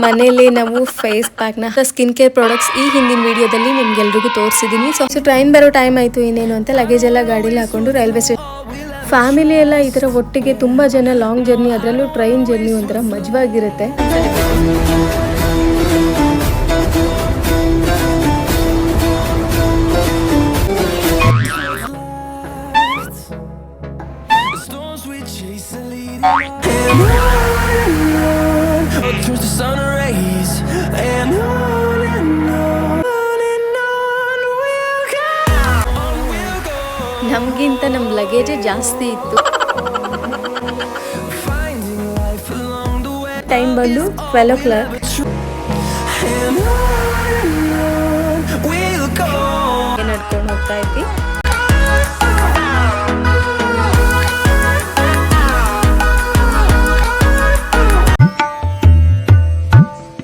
ಮನೆಯಲ್ಲಿ ನಾವು face ಪ್ಯಾಕ್ನ skin care products ಈ ಹಿಂದಿನ ವಿಡಿಯೋದಲ್ಲಿ ನಿಮ್ಗೆಲ್ರಿಗೂ ತೋರಿಸಿದ್ದೀನಿ. ಸೊ ಟ್ರೈನ್ ಬರೋ ಟೈಮ್ ಆಯಿತು ಇನ್ನೇನು ಅಂತ ಲಗೇಜ್ ಎಲ್ಲ ಗಾಡೀಲಿ ಹಾಕೊಂಡು ರೈಲ್ವೆ ಸ್ಟೇಷನ್ ಫ್ಯಾಮಿಲಿ ಎಲ್ಲ ಈ ಥರ ಒಟ್ಟಿಗೆ ತುಂಬ ಜನ ಲಾಂಗ್ ಜರ್ನಿ, ಅದರಲ್ಲೂ ಟ್ರೈನ್ ಜರ್ನಿ ಒಂಥರ ಮಜವಾಗಿರುತ್ತೆ. ನಮಗಿಂತ ನಮ್ಮ ಲಗೇಜೇ ಜಾಸ್ತಿ ಇತ್ತು. ಟೈಮ್ ಬಂದು 12 o'clock. ನಡ್ಕೊಂಡು ಹೋಗ್ತಾ ಇದ್ವಿ.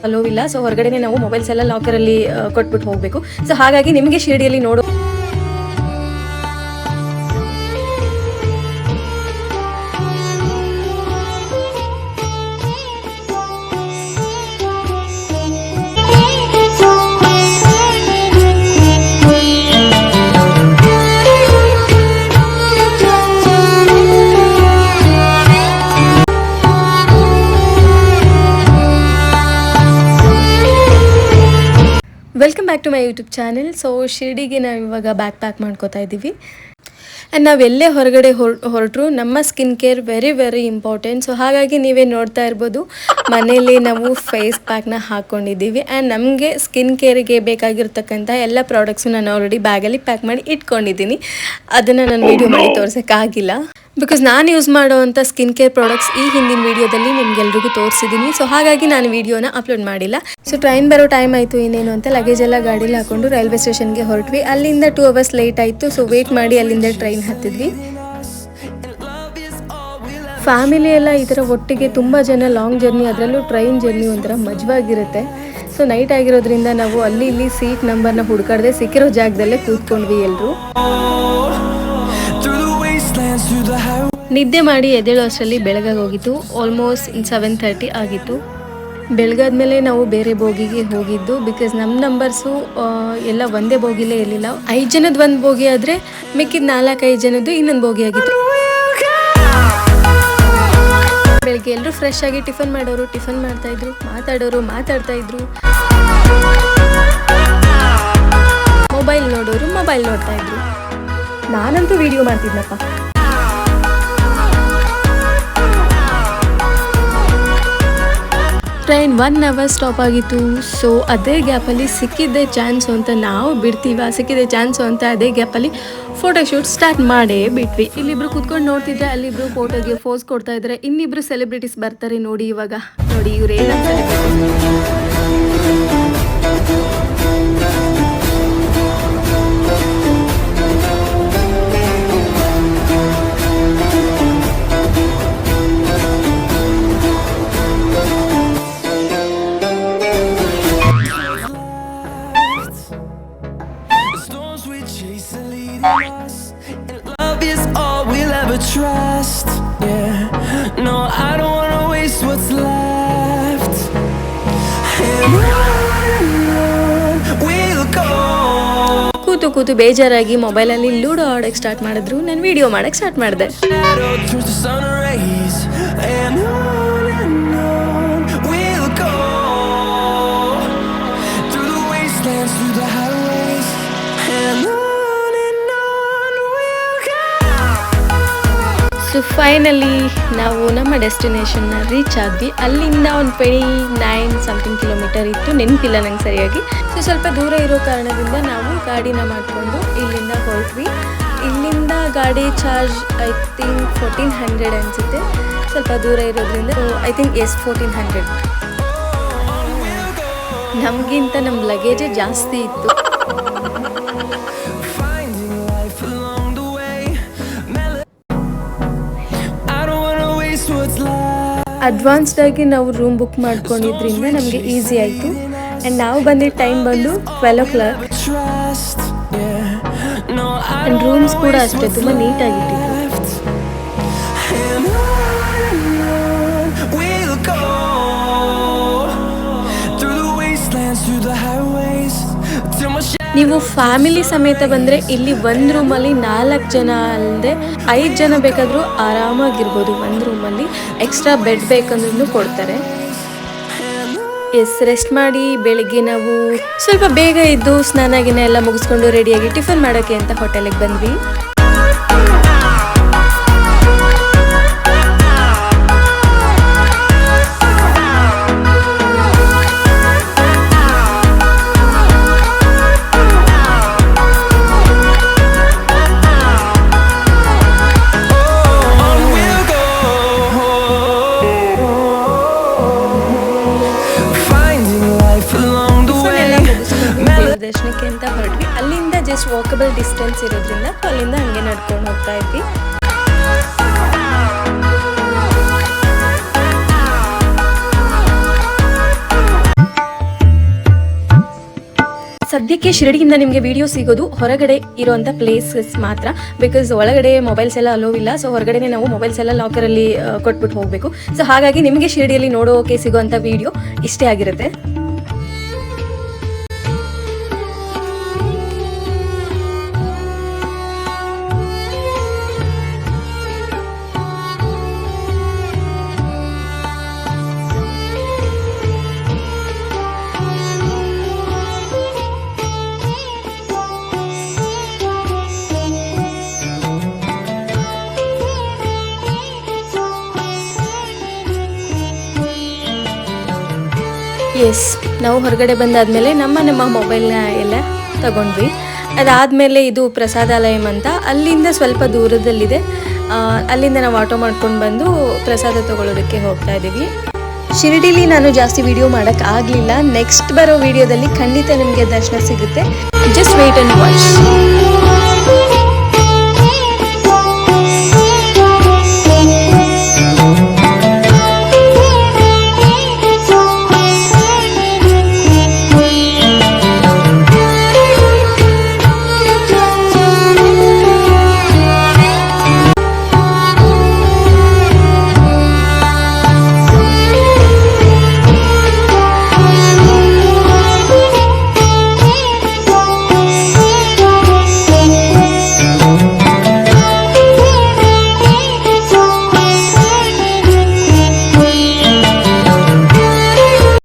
ಅಲೋವಿಲ್ಲ, ಸೊ ಹೊರಗಡೆನೆ ನಾವು ಮೊಬೈಲ್ಸ್ ಎಲ್ಲ ಲಾಕರಲ್ಲಿ ಕೊಟ್ಬಿಟ್ಟು ಹೋಗಬೇಕು. ಸೊ ಹಾಗಾಗಿ ನಿಮಗೆ ಶಿರಡಿಯಲ್ಲಿ ನೋಡೋ welcome back to my YouTube channel. So ಶಿರ್ಡಿಗೆ ನಾವು ಇವಾಗ ಬ್ಯಾಕ್ ಪ್ಯಾಕ್ ಮಾಡ್ಕೋತಾ ಇದ್ದೀವಿ. ಆ್ಯಂಡ್ ನಾವೆಲ್ಲೇ ಹೊರಗಡೆ ಹೊರಟರು ನಮ್ಮ skin care very very important. So ಹಾಗಾಗಿ ನೀವೇ ನೋಡ್ತಾ ಇರ್ಬೋದು ಮನೆಯಲ್ಲಿ ನಾವು ಫೇಸ್ ಪ್ಯಾಕ್ನ ಹಾಕ್ಕೊಂಡಿದ್ದೀವಿ. ಆ್ಯಂಡ್ ನಮಗೆ ಸ್ಕಿನ್ ಕೇರಿಗೆ ಬೇಕಾಗಿರ್ತಕ್ಕಂಥ ಎಲ್ಲ ಪ್ರಾಡಕ್ಟ್ಸು ನಾನು ಆಲ್ರೆಡಿ ಬ್ಯಾಗಲ್ಲಿ ಪ್ಯಾಕ್ ಮಾಡಿ ಇಟ್ಕೊಂಡಿದ್ದೀನಿ. ಅದನ್ನು ನಾನು ವೀಡಿಯೋ ಮಾಡಿ ತೋರ್ಸೋಕ್ಕಾಗಿಲ್ಲ, ಬಿಕಾಸ್ ನಾನು ಯೂಸ್ ಮಾಡೋವಂಥ ಸ್ಕಿನ್ ಕೇರ್ ಪ್ರಾಡಕ್ಟ್ಸ್ ಈ ಹಿಂದಿನ ವೀಡಿಯೋದಲ್ಲಿ ನಿಮ್ಗೆಲ್ರಿಗೂ ತೋರಿಸಿದ್ದೀನಿ. ಸೊ ಹಾಗಾಗಿ ನಾನು ವೀಡಿಯೋನ ಅಪ್ಲೋಡ್ ಮಾಡಿಲ್ಲ. ಸೊ ಟ್ರೈನ್ ಬರೋ ಟೈಮ್ ಆಯಿತು ಇನ್ನೇನು ಅಂತ ಲಗೇಜ್ ಎಲ್ಲ ಗಾಡೀಲಿ ಹಾಕೊಂಡು ರೈಲ್ವೆ ಸ್ಟೇಷನ್ಗೆ ಹೊರಟ್ವಿ. ಅಲ್ಲಿಂದ 2 hours ಲೇಟ್ ಆಯಿತು. ಸೊ ವೇಟ್ ಮಾಡಿ ಅಲ್ಲಿಂದ ಟ್ರೈನ್ ಹತ್ತಿದ್ವಿ. ಫ್ಯಾಮಿಲಿ ಎಲ್ಲ ಈ ಥರ ಒಟ್ಟಿಗೆ ತುಂಬ ಜನ ಲಾಂಗ್ ಜರ್ನಿ, ಅದರಲ್ಲೂ ಟ್ರೈನ್ ಜರ್ನಿ ಒಂಥರ ಮಜವಾಗಿರುತ್ತೆ. ಸೊ ನೈಟ್ ಆಗಿರೋದ್ರಿಂದ ನಾವು ಅಲ್ಲಿ ಇಲ್ಲಿ ಸೀಟ್ ನಂಬರ್ನ ಹುಡುಕಾಡದೆ ಸಿಕ್ಕಿರೋ ಜಾಗದಲ್ಲೇ ಕೂತ್ಕೊಂಡ್ವಿ ಎಲ್ಲರೂ. ನಿದ್ದೆ ಮಾಡಿ ಎದ್ದೇಳೋ ಅಷ್ಟರಲ್ಲಿ ಬೆಳಗಾಗಿ ಹೋಗಿತ್ತು. ಆಲ್ಮೋಸ್ಟ್ 7:30 ಆಗಿತ್ತು. ಬೆಳಗಾದ್ಮೇಲೆ ನಾವು ಬೇರೆ ಬೋಗಿಗೆ ಹೋಗಿದ್ದು, ಬಿಕಾಸ್ ನಮ್ಮ ನಂಬರ್ಸು ಎಲ್ಲ ಒಂದೇ ಬೋಗಿಲೇ ಇರಲಿಲ್ಲ. 5 ಜನದ ಒಂದು ಬೋಗಿ ಆದರೆ ಮಿಕ್ಕಿದ 4-5 ಜನದ್ದು ಇನ್ನೊಂದು ಬೋಗಿ ಆಗಿತ್ತು. ಬೆಳಗ್ಗೆ ಎಲ್ಲರೂ ಫ್ರೆಶ್ ಆಗಿ ಟಿಫನ್ ಮಾಡೋರು ಟಿಫನ್ ಮಾಡ್ತಾಯಿದ್ರು, ಮಾತಾಡೋರು ಮಾತಾಡ್ತಾಯಿದ್ರು, ಮೊಬೈಲ್ ನೋಡೋರು ಮೊಬೈಲ್ ನೋಡ್ತಾಯಿದ್ರು. ನಾನಂತೂ ವಿಡಿಯೋ ಮಾಡ್ತಿದ್ನಪ್ಪ. ಟ್ರೈನ್ 1 hour ಸ್ಟಾಪ್ ಆಗಿತ್ತು. ಸೊ ಅದೇ ಗ್ಯಾಪಲ್ಲಿ ಸಿಕ್ಕಿದ್ದೆ ಚಾನ್ಸು ಅಂತ ನಾವು ಬಿಡ್ತೀವ, ಸಿಕ್ಕಿದ್ದೆ ಚಾನ್ಸು ಅಂತ ಅದೇ ಗ್ಯಾಪಲ್ಲಿ ಫೋಟೋಶೂಟ್ ಸ್ಟಾರ್ಟ್ ಮಾಡೇ ಬಿಟ್ವಿ. ಇಲ್ಲಿಬ್ರು ಕೂತ್ಕೊಂಡು ನೋಡ್ತಿದ್ರೆ ಅಲ್ಲಿಬ್ರು ಫೋಟೋಗೆ ಫೋಸ್ ಕೊಡ್ತಾ ಇದ್ದಾರೆ. ಇನ್ನಿಬ್ರು ಸೆಲೆಬ್ರಿಟೀಸ್ ಬರ್ತಾರೆ ನೋಡಿ. ಇವಾಗ ನೋಡಿ ಇವ್ರೇನಂತ trust, yeah. No, I don't wanna waste what's left. And on we'll go. ಕೂತು ಬೇಜಾರಾಗಿ ಮೊಬೈಲಲ್ಲಿ ಲೂಡೋ ಆಡೋಕ್ಕೆ ಸ್ಟಾರ್ಟ್ ಮಾಡಿದ್ರು. ನಾನು ವಿಡಿಯೋ ಮಾಡೋಕ್ಕೆ ಸ್ಟಾರ್ಟ್ ಮಾಡಿದೆ. ಸೊ ಫೈನಲಿ ನಾವು ನಮ್ಮ ಡೆಸ್ಟಿನೇಷನ್ನ ರೀಚ್ ಆದ್ವಿ. ಅಲ್ಲಿಂದ ಒಂದು 29 ಸಮಥಿಂಗ್ ಕಿಲೋಮೀಟರ್ ಇತ್ತು, ನೆನಪಿಲ್ಲ ನಂಗೆ ಸರಿಯಾಗಿ. ಸೊ ಸ್ವಲ್ಪ ದೂರ ಇರೋ ಕಾರಣದಿಂದ ನಾವು ಗಾಡಿನ ಮಾಡಿಕೊಂಡು ಇಲ್ಲಿಂದ ಹೊರಟ್ವಿ. ಇಲ್ಲಿಂದ ಗಾಡಿ ಚಾರ್ಜ್ ಐ ಥಿಂಕ್ 1400 ಅನಿಸುತ್ತೆ. ಸ್ವಲ್ಪ ದೂರ ಇರೋದ್ರಿಂದ ಐ ಥಿಂಕ್ 1400. ನಮಗಿಂತ ನಮ್ಮ ಲಗೇಜೇ ಜಾಸ್ತಿ ಇತ್ತು. ಅಡ್ವಾನ್ಸ್ಡ್ ಆಗಿ ನಾವು ರೂಮ್ ಬುಕ್ ಮಾಡ್ಕೊಂಡಿದ್ರಿಂದ ನಮಗೆ ಈಸಿ ಆಯಿತು. ಆ್ಯಂಡ್ ನಾವು ಬಂದಿದ್ದ ಟೈಮ್ ಬಂದು 12 o'clock. ಆ್ಯಂಡ್ ರೂಮ್ಸ್ ಕೂಡ ಅಷ್ಟೇ ತುಂಬ ನೀಟಾಗಿಟ್ಟಿತ್ತು. ನೀವು ಫ್ಯಾಮಿಲಿ ಸಮೇತ ಬಂದರೆ ಇಲ್ಲಿ ಒಂದು ರೂಮಲ್ಲಿ 4 ಜನ ಅಲ್ಲದೆ 5 ಜನ ಬೇಕಾದರೂ ಆರಾಮಾಗಿರ್ಬೋದು. ಒಂದು ರೂಮಲ್ಲಿ ಎಕ್ಸ್ಟ್ರಾ ಬೆಡ್ ಬೇಕಂದ್ರೂ ಕೊಡ್ತಾರೆ. ರೆಸ್ಟ್ ಮಾಡಿ ಬೆಳಿಗ್ಗೆ ನಾವು ಸ್ವಲ್ಪ ಬೇಗ ಇದ್ದು ಸ್ನಾನ ಗಿನ ಎಲ್ಲ ಮುಗಿಸ್ಕೊಂಡು ರೆಡಿಯಾಗಿ ಟಿಫನ್ ಮಾಡೋಕ್ಕೆ ಅಂತ ಹೋಟೆಲಿಗೆ ಬಂದ್ವಿ. ದರ್ಶನಕ್ಕೆ ಅಂತ ಹೊರಟ್ವಿ. ಅಲ್ಲಿಂದ ಜಸ್ಟ್ ವಾಕಬಲ್ ಡಿಸ್ಟೆನ್ಸ್ ಇರೋದ್ರಿಂದ ಅಲ್ಲಿಂದ ಹಂಗೆ ನಡ್ಕೊಂಡು ಹೋಗ್ತಾ ಇದ್ವಿ. ಸದ್ಯಕ್ಕೆ ಶಿರಡಿಯಿಂದ ನಿಮಗೆ ವಿಡಿಯೋ ಸಿಗೋದು ಹೊರಗಡೆ ಇರೋಂಥ ಪ್ಲೇಸಸ್ ಮಾತ್ರ, ಬಿಕಾಸ್ ಒಳಗಡೆ ಮೊಬೈಲ್ಸ್ ಎಲ್ಲ ಅಲೋ ಇಲ್ಲ. ಸೊ ಹೊರಗಡೆ ನಾವು ಮೊಬೈಲ್ಸ್ ಎಲ್ಲ ಲಾಕರಲ್ಲಿ ಕೊಟ್ಬಿಟ್ಟು ಹೋಗಬೇಕು. ಸೊ ಹಾಗಾಗಿ ನಿಮಗೆ ಶಿರಡಿಯಲ್ಲಿ ನೋಡೋಕೆ ಸಿಗೋಂಥ ವಿಡಿಯೋ ಇಷ್ಟೇ ಆಗಿರುತ್ತೆ. ನಾವು ಹೊರಗಡೆ ಬಂದಾದಮೇಲೆ ನಮ್ಮ ಮೊಬೈಲ್ನ ಎಲ್ಲ ತಗೊಂಡ್ವಿ. ಅದಾದಮೇಲೆ ಇದು ಪ್ರಸಾದಾಲಯಂ ಅಂತ ಅಲ್ಲಿಂದ ಸ್ವಲ್ಪ ದೂರದಲ್ಲಿದೆ. ಅಲ್ಲಿಂದ ನಾವು ಆಟೋ ಮಾಡ್ಕೊಂಡು ಬಂದು ಪ್ರಸಾದ ತಗೊಳ್ಳೋದಕ್ಕೆ ಹೋಗ್ತಾ ಇದ್ದೀವಿ. ಶಿರಡಿಲಿ ನಾನು ಜಾಸ್ತಿ ವಿಡಿಯೋ ಮಾಡೋಕ್ಕಾಗಲಿಲ್ಲ. ನೆಕ್ಸ್ಟ್ ಬರೋ ವಿಡಿಯೋದಲ್ಲಿ ಖಂಡಿತ ನಿಮಗೆ ದರ್ಶನ ಸಿಗುತ್ತೆ. Just wait and watch.